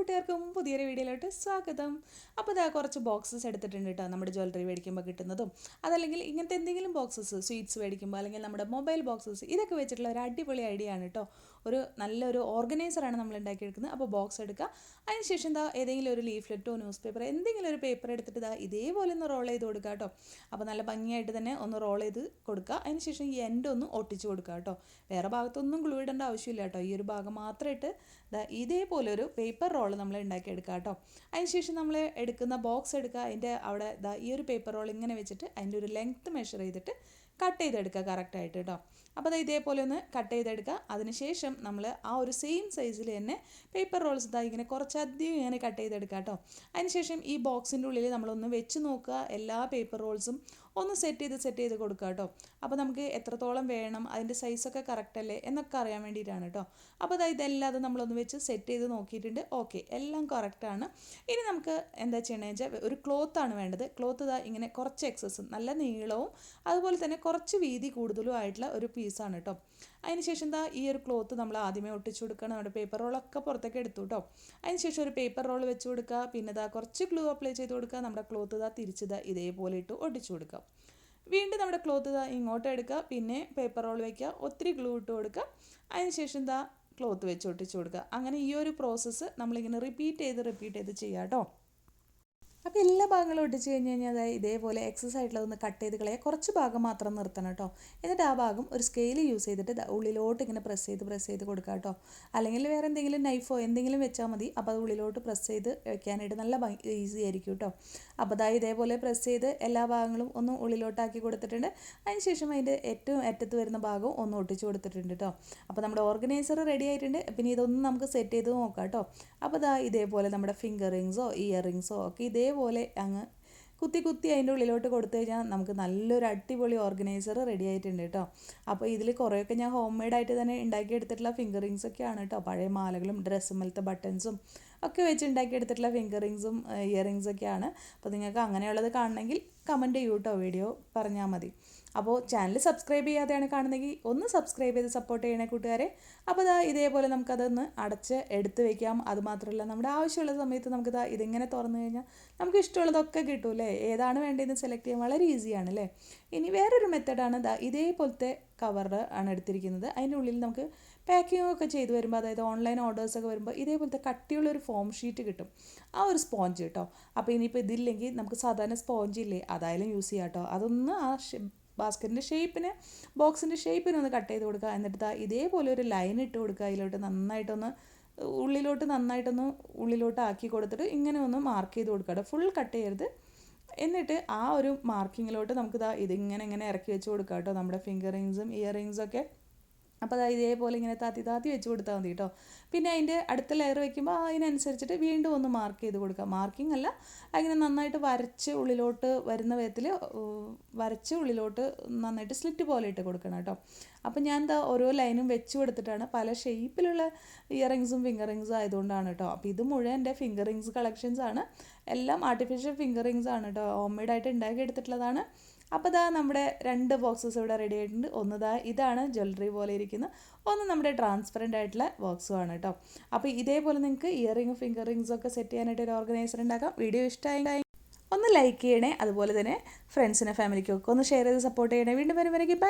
കൂട്ടുകാർക്കും പുതിയൊരു വീഡിയോയിലോട്ട് സ്വാഗതം. അപ്പോൾ ഇതാ കുറച്ച് ബോക്സസ് എടുത്തിട്ടുണ്ട് കേട്ടോ. നമ്മുടെ ജ്വല്ലറി മേടിക്കുമ്പോൾ കിട്ടുന്നതും അതല്ലെങ്കിൽ ഇങ്ങനത്തെ എന്തെങ്കിലും ബോക്സസ് സ്വീറ്റ്സ് മേടിക്കുമ്പോൾ അല്ലെങ്കിൽ നമ്മുടെ മൊബൈൽ ബോക്സസ് ഇതൊക്കെ വെച്ചിട്ടുള്ള ഒരു അടിപൊളി ഐഡിയ ആണ് കേട്ടോ. നല്ലൊരു ഓർഗനൈസറാണ് നമ്മൾ ഉണ്ടാക്കിയെടുക്കുന്നത്. അപ്പോൾ ബോക്സ് എടുക്കുക, അതിനുശേഷം എന്താ ഏതെങ്കിലും ഒരു ലീഫ്ലെറ്റോ ന്യൂസ് പേപ്പർ എന്തെങ്കിലും ഒരു പേപ്പർ എടുത്തിട്ട് ഇതാ ഇതേപോലെ ഒന്ന് റോൾ ചെയ്ത് കൊടുക്കുക കേട്ടോ. അപ്പോൾ നല്ല ഭംഗിയായിട്ട് തന്നെ ഒന്ന് റോൾ ചെയ്ത് കൊടുക്കുക. അതിനുശേഷം ഈ എൻഡ് ഒന്ന് ഒട്ടിച്ച് കൊടുക്കുക കേട്ടോ. വേറെ ഭാഗത്തൊന്നും ഗ്ലൂ ഇടേണ്ട ആവശ്യമില്ല കേട്ടോ. ഈ ഒരു ഭാഗം മാത്രമായിട്ട് ഇതേപോലെ ഒരു പേപ്പർ റോൾ നമ്മൾ ഉണ്ടാക്കിയെടുക്കുക കേട്ടോ. അതിനുശേഷം നമ്മൾ എടുക്കുന്ന ബോക്സ് എടുക്കുക, അതിൻ്റെ അവിടെ ഈ ഒരു പേപ്പർ റോൾ ഇങ്ങനെ വെച്ചിട്ട് അതിൻ്റെ ഒരു ലെങ്ത്ത് മെഷർ ചെയ്തിട്ട് കട്ട് ചെയ്തെടുക്കുക കറക്റ്റായിട്ട് കേട്ടോ. അപ്പോൾ അത് ഇതേപോലെ ഒന്ന് കട്ട് ചെയ്തെടുക്കുക. അതിനുശേഷം നമ്മൾ ആ ഒരു സെയിം സൈസിൽ തന്നെ പേപ്പർ റോൾസ് ഇങ്ങനെ കുറച്ചധികം ഇങ്ങനെ കട്ട് ചെയ്തെടുക്കുക കേട്ടോ. അതിനുശേഷം ഈ ബോക്സിൻ്റെ ഉള്ളിൽ നമ്മളൊന്ന് വെച്ച് നോക്കുക, എല്ലാ പേപ്പർ റോൾസും ഒന്ന് സെറ്റ് ചെയ്ത് കൊടുക്കുക കേട്ടോ. അപ്പോൾ നമുക്ക് എത്രത്തോളം വേണം, അതിൻ്റെ സൈസൊക്കെ കറക്റ്റ് അല്ലേ എന്നൊക്കെ അറിയാൻ വേണ്ടിയിട്ടാണ് കേട്ടോ. അപ്പോൾ ഇതെല്ലാം നമ്മളൊന്ന് വെച്ച് സെറ്റ് ചെയ്ത് നോക്കിയിട്ടുണ്ട്. ഓക്കെ, എല്ലാം കറക്റ്റാണ്. ഇനി നമുക്ക് എന്താ ചെയ്യണമെന്ന് വെച്ചാൽ ഒരു ക്ലോത്താണ് വേണ്ടത്. ക്ലോത്ത് ഇങ്ങനെ കുറച്ച് എക്സസും നല്ല നീളവും അതുപോലെ തന്നെ കുറച്ച് വീതി കൂടുതലും ആയിട്ടുള്ള ഒരു പീസാണ് കേട്ടോ. അതിനുശേഷം ഈ ഒരു ക്ലോത്ത് നമ്മൾ ആദ്യമേ ഒട്ടിച്ചു കൊടുക്കണം. നമ്മുടെ പേപ്പർ റോളൊക്കെ പുറത്തേക്ക് എടുത്തു കേട്ടോ. അതിനുശേഷം ഒരു പേപ്പർ റോൾ വെച്ച് കൊടുക്കുക, പിന്നെ കുറച്ച് ഗ്ലൂ അപ്ലൈ ചെയ്ത് കൊടുക്കുക. നമ്മുടെ ക്ലോത്ത് തിരിച്ച് ഇതേപോലെ ഇട്ട് ഒട്ടിച്ചു കൊടുക്കുക. വീണ്ടും നമ്മുടെ ക്ലോത്ത് ഇങ്ങോട്ട് എടുക്കുക, പിന്നെ പേപ്പർ റോൾ വയ്ക്കുക, ഒത്തിരി ഗ്ലൂ ഇട്ട് കൊടുക്കുക. അതിനുശേഷം ക്ലോത്ത് വെച്ച് ഒട്ടിച്ചു കൊടുക്കുക. അങ്ങനെ ഈ ഒരു പ്രോസസ്സ് നമ്മളിങ്ങനെ റിപ്പീറ്റ് ചെയ്ത് ചെയ്യാം കേട്ടോ. അപ്പോൾ എല്ലാ ഭാഗങ്ങളും ഒട്ടിച്ച് കഴിഞ്ഞാൽ ഇതേപോലെ എക്സസ് ആയിട്ടുള്ളതൊന്ന് കട്ട് ചെയ്ത് കളയുക. കുറച്ച് ഭാഗം മാത്രം നിർത്തണം കേട്ടോ. എന്നിട്ട് ആ ഭാഗം ഒരു സ്കെയിൽ യൂസ് ചെയ്തിട്ട് ഉള്ളിലോട്ട് ഇങ്ങനെ പ്രസ് ചെയ്ത് കൊടുക്കുക കേട്ടോ. അല്ലെങ്കിൽ വേറെ എന്തെങ്കിലും നൈഫോ എന്തെങ്കിലും വെച്ചാൽ മതി. അപ്പോൾ അത് ഉള്ളിലോട്ട് പ്രസ് ചെയ്ത് വെക്കാനായിട്ട് നല്ല ഈസി ആയിരിക്കും കേട്ടോ. അപ്പോൾ ഇതേപോലെ പ്രസ് ചെയ്ത് എല്ലാ ഭാഗങ്ങളും ഒന്ന് ഉള്ളിലോട്ടാക്കി കൊടുത്തിട്ടുണ്ട്. അതിനുശേഷം അതിൻ്റെ ഏറ്റവും അറ്റത്ത് വരുന്ന ഭാഗവും ഒന്ന് ഒട്ടിച്ച് കൊടുത്തിട്ടുണ്ട് കേട്ടോ. അപ്പോൾ നമ്മുടെ ഓർഗനൈസർ റെഡി ആയിട്ടുണ്ട്. പിന്നെ ഇതൊന്നും നമുക്ക് സെറ്റ് ചെയ്ത് നോക്കാം കേട്ടോ. അപ്പോൾ ഇതേപോലെ നമ്മുടെ ഫിംഗർ റിങ്സോ ഇയർ റിങ്സോ ഒക്കെ ഇതേപോലെ അങ്ങ് കുത്തി അതിൻ്റെ ഉള്ളിലോട്ട് കൊടുത്തു കഴിഞ്ഞാൽ നമുക്ക് നല്ലൊരു അടിപൊളി ഓർഗനൈസർ റെഡി ആയിട്ടുണ്ട് കേട്ടോ. അപ്പോൾ ഇതിൽ കുറേയൊക്കെ ഞാൻ ഹോം മെയ്ഡായിട്ട് തന്നെ ഉണ്ടാക്കിയെടുത്തിട്ടുള്ള ഫിംഗർ റിങ്സ് ഒക്കെയാണ് കേട്ടോ. പഴയ മാലകളും ഡ്രസ്സുമേലത്തെ ബട്ടൺസും ഒക്കെ വെച്ച് ഉണ്ടാക്കിയെടുത്തിട്ടുള്ള ഫിംഗർ റിങ്സും ഇയർ റിങ്സൊക്കെയാണ്. അപ്പോൾ നിങ്ങൾക്ക് അങ്ങനെയുള്ളത് കാണണമെങ്കിൽ കമൻറ്റ് ചെയ്യൂ കേട്ടോ, വീഡിയോ പറഞ്ഞാൽ മതി. അപ്പോൾ ചാനൽ സബ്സ്ക്രൈബ് ചെയ്യാതെയാണ് കാണുന്നെങ്കിൽ ഒന്ന് സബ്സ്ക്രൈബ് ചെയ്ത് സപ്പോർട്ട് ചെയ്യണേ കൂട്ടുകാരെ. അപ്പോൾ ഇതേപോലെ നമുക്കതൊന്ന് അടച്ച് എടുത്ത് വയ്ക്കാം. അതുമാത്രമല്ല നമ്മുടെ ആവശ്യമുള്ള സമയത്ത് നമുക്ക് ഇതിങ്ങനെ തുറന്നു കഴിഞ്ഞാൽ നമുക്ക് ഇഷ്ടമുള്ളതൊക്കെ കിട്ടൂല്ലേ. ഏതാണ് വേണ്ടതെന്ന് സെലക്ട് ചെയ്യാൻ വളരെ ഈസിയാണ് അല്ലേ. ഇനി വേറൊരു മെത്തേഡാണ് ഇതേപോലത്തെ കവർ ആണ് എടുത്തിരിക്കുന്നത്. അതിൻ്റെ ഉള്ളിൽ നമുക്ക് പാക്കിംഗ് ഒക്കെ ചെയ്ത് വരുമ്പോൾ, അതായത് ഓൺലൈൻ ഓർഡേഴ്സൊക്കെ വരുമ്പോൾ ഇതേപോലത്തെ കട്ടിയുള്ളൊരു ഫോം ഷീറ്റ് കിട്ടും, ആ ഒരു സ്പോഞ്ച് കേട്ടോ. അപ്പോൾ ഇനിയിപ്പോൾ ഇതില്ലെങ്കിൽ നമുക്ക് സാധാരണ സ്പോഞ്ച് ഇല്ലേ, അതായാലും യൂസ് ചെയ്യാം കേട്ടോ. അതൊന്ന് ആ ബാസ്ക്കറ്റിൻ്റെ ഷേപ്പിന്, ബോക്സിൻ്റെ ഷേപ്പിന് ഒന്ന് കട്ട് ചെയ്ത് കൊടുക്കുക. എന്നിട്ട് ഇതേപോലെ ഒരു ലൈൻ ഇട്ട് കൊടുക്കുക. അതിലോട്ട് നന്നായിട്ടൊന്ന് ഉള്ളിലോട്ട് ആക്കി കൊടുത്തിട്ട് ഇങ്ങനെ ഒന്ന് മാർക്ക് ചെയ്ത് കൊടുക്കുക. ഫുൾ കട്ട് ചെയ്യരുത്. എന്നിട്ട് ആ ഒരു മാർക്കിങ്ങിലോട്ട് നമുക്ക് ഇതിങ്ങനെ ഇറക്കി വെച്ച് കൊടുക്കാം കേട്ടോ, നമ്മുടെ ഫിംഗർ റിങ്സും ഇയർ റിങ്സൊക്കെ. അപ്പോൾ ഇതേപോലെ ഇങ്ങനെ താത്തി വെച്ച് കൊടുത്താൽ മതി കേട്ടോ. പിന്നെ അതിൻ്റെ അടുത്ത ലെയർ വയ്ക്കുമ്പോൾ അതിനനുസരിച്ചിട്ട് വീണ്ടും ഒന്ന് മാർക്ക് ചെയ്ത് കൊടുക്കുക. മാർക്കിംഗ് അല്ല, അങ്ങനെ നന്നായിട്ട് വരച്ച് ഉള്ളിലോട്ട് വരുന്ന വിധത്തിൽ വരച്ച് ഉള്ളിലോട്ട് നന്നായിട്ട് സ്ലിറ്റ് പോലെ ഇട്ട് കൊടുക്കണം കേട്ടോ. അപ്പോൾ ഞാൻ ഓരോ ലൈനും വെച്ച് കൊടുത്തിട്ടാണ്. പല ഷേപ്പിലുള്ള ഇയർ റിങ്സും ഫിംഗർ റിങ്സും ആയതുകൊണ്ടാണ് കേട്ടോ. അപ്പോൾ ഇത് മുഴുവൻ എൻ്റെ ഫിംഗർ റിങ്സ് കളക്ഷൻസ് ആണ്. എല്ലാം ആർട്ടിഫിഷ്യൽ ഫിംഗർ റിങ്സ് ആണ് കേട്ടോ, ഹോം മെയ്ഡായിട്ട് ഉണ്ടാക്കിയെടുത്തിട്ടുള്ളതാണ്. അപ്പോൾ നമ്മുടെ 2 ബോക്സസ് ഇവിടെ റെഡി ആയിട്ടുണ്ട്. ഒന്ന് ഇതാണ് ജ്വല്ലറി പോലെ ഇരിക്കുന്ന, ഒന്ന് നമ്മുടെ ട്രാൻസ്പെറൻ്റ് ആയിട്ടുള്ള ബോക്സുമാണ് കേട്ടോ. അപ്പോൾ ഇതേപോലെ നിങ്ങൾക്ക് ഇയർ റിങ്ങും ഫിംഗർ റിങ്സും ഒക്കെ സെറ്റ് ചെയ്യാനായിട്ട് ഒരു ഓർഗനൈസർ ഉണ്ടാക്കാം. വീഡിയോ ഇഷ്ടമായി ഒന്ന് ലൈക്ക് ചെയ്യണേ. അതുപോലെ തന്നെ ഫ്രണ്ട്സിനും ഫാമിലിക്കും ഒക്കെ ഒന്ന് ഷെയർ ചെയ്ത് സപ്പോർട്ട് ചെയ്യണേ. വീണ്ടും വരുമ്പോഴേക്കും